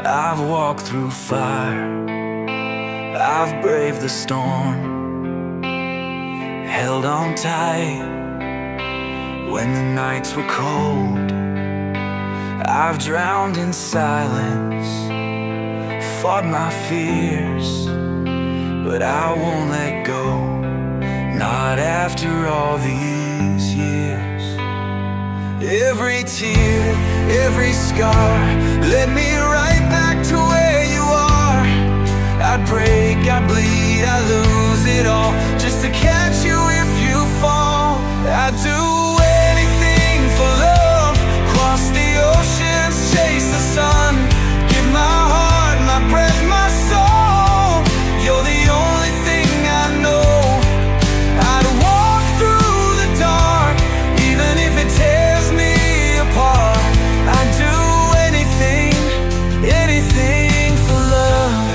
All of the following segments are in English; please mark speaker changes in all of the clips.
Speaker 1: I've walked through fire, I've braved the storm, held on tight when the nights were cold. I've drowned in silence, fought my fears, but I won't let go, not after all these years. Every tear, every scar led me right back to where you are. I'd break, I'd bleed, I'd lose it all just to catch you if you fall. I'd do anything for love, cross the oceans, chase the sun, give my heart, my breath, my soul. You're the only thing I know. I'd walk through the dark, even if it tears me apart. I'd do anything, anything for love.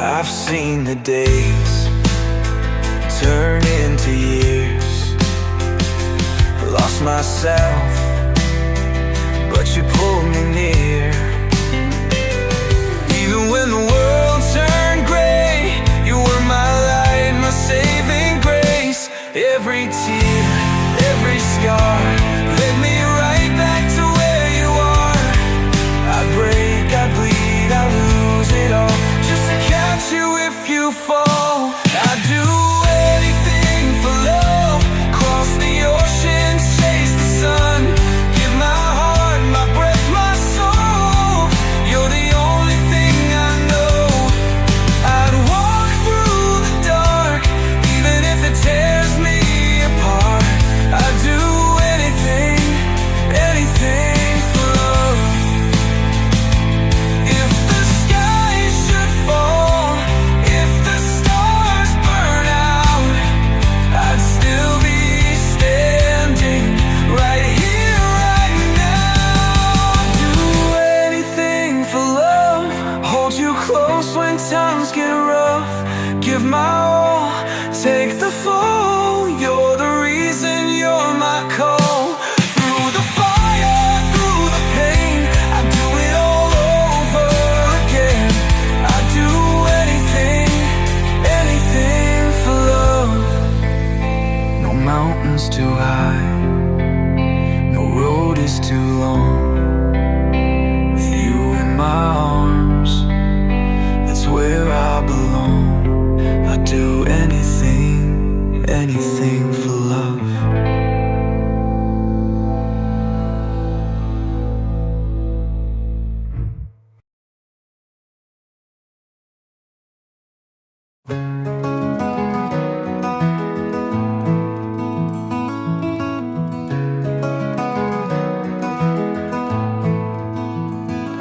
Speaker 1: I've seen the days turn into years, lost myself, but you pulled me near. Even when the world turned gray, you were my light, my saving grace. Every tear, every scar led me right back to where you are. I'd break, I'd bleed, I'd lose it all just to catch you if you fall. I'd do anything for love, cross the oceans, chase the sun, give my heart, my breath, my soul. You're the only thing I know. I'd walk through the dark, even if it tears me apart. I'd do anything, anything for love. If the sky should fall, if the stars burn out, I'd still be standing right here, right now. I'd do anything for love, hold you close when times get rough, give my all, take the fall. You're the reason, you're my call. Through the fire, through the pain, I'd do it all over again. I'd do anything, anything for love. No mountain's too high, no road is too long. With you in my arms, that's where I belong. I'd do anything, anything for love.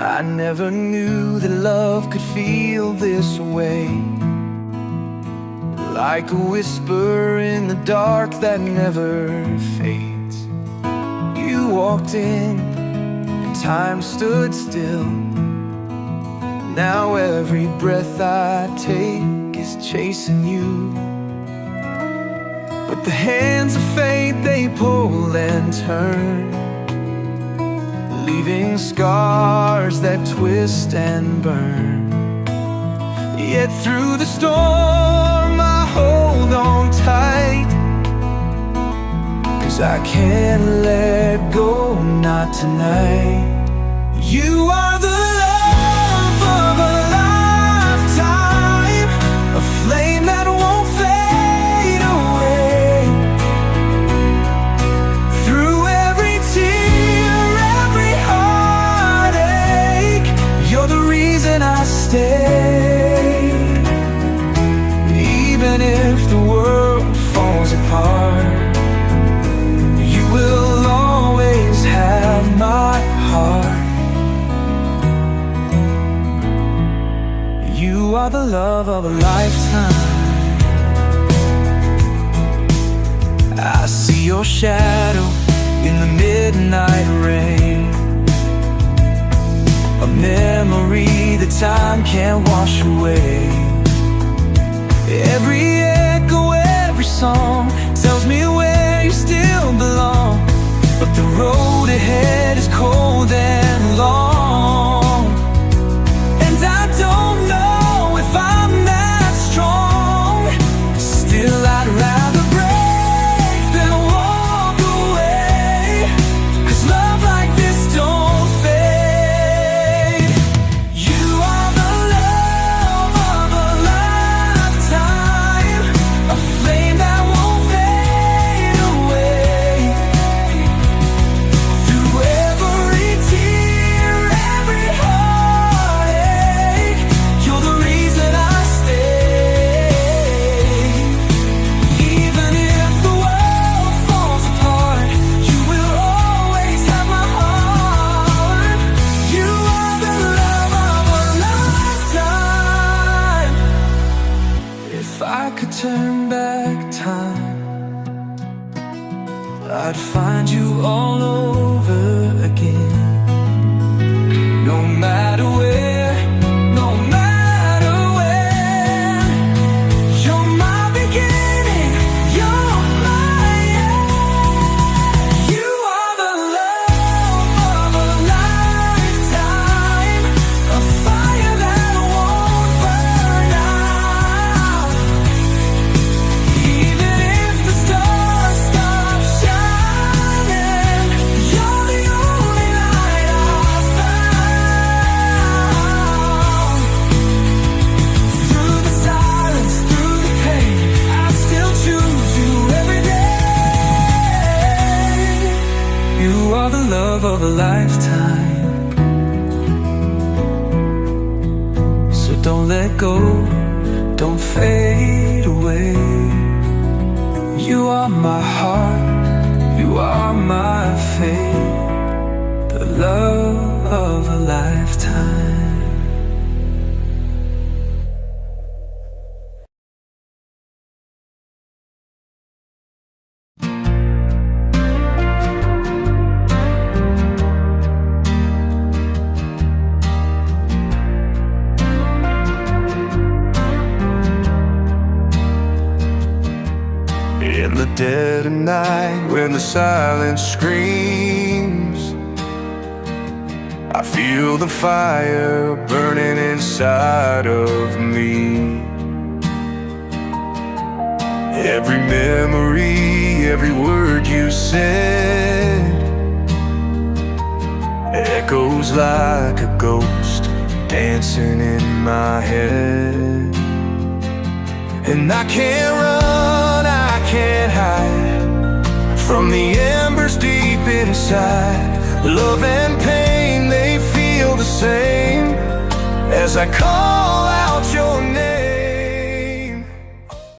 Speaker 1: I never knew that love could feel this way, like a whisper in the dark that never fades. You walked in and time stood still. Now every breath I take is chasing you. But the hands of fate, they pull and turn, leaving scars that twist and burn. Yet through the storm I hold on tight, 'cause I can't let go, not tonight. You are the love of a lifetime, a flame that won't fade away. Through every tear, every heartache, you're the reason I stay. Even if the world falls apart, you will always have my heart. You are the love of a lifetime. I see your shadow in the midnight rain, a memory that time can't wash away. Every echo, every song tells me where you still belong. A but the road ahead is cold and long. And I don't know if I'm that strong. Still I'd rather break than walk away, 'cause love like this don't fade. You are the love of a lifetime, a flame that won't fade away. Through every tear, every heartache, you're the reason I stay. Even if the world falls apart, you will always have my heart. You are the love of a lifetime. If I could turn back time, I'd find you all over again. No matter where, no matter when, you're my beginning, you're my end. You are the love of a lifetime, a fire that won't burn out. Even if the stars stop shining, you're the only light I've found. Through the silence, through the pain, I still choose you every day. You are the love of a lifetime, so don't let go, don't fade away. You are my heart, you are my fate, the love of a lifetime. In the dead of night, when the silence screams, I feel the fire burning inside of me. Every memory, every word you said echoes like a ghost dancing in my head. And I can't run, I can't hide from the embers deep inside. Love and pain, they feel the same as I call out your name.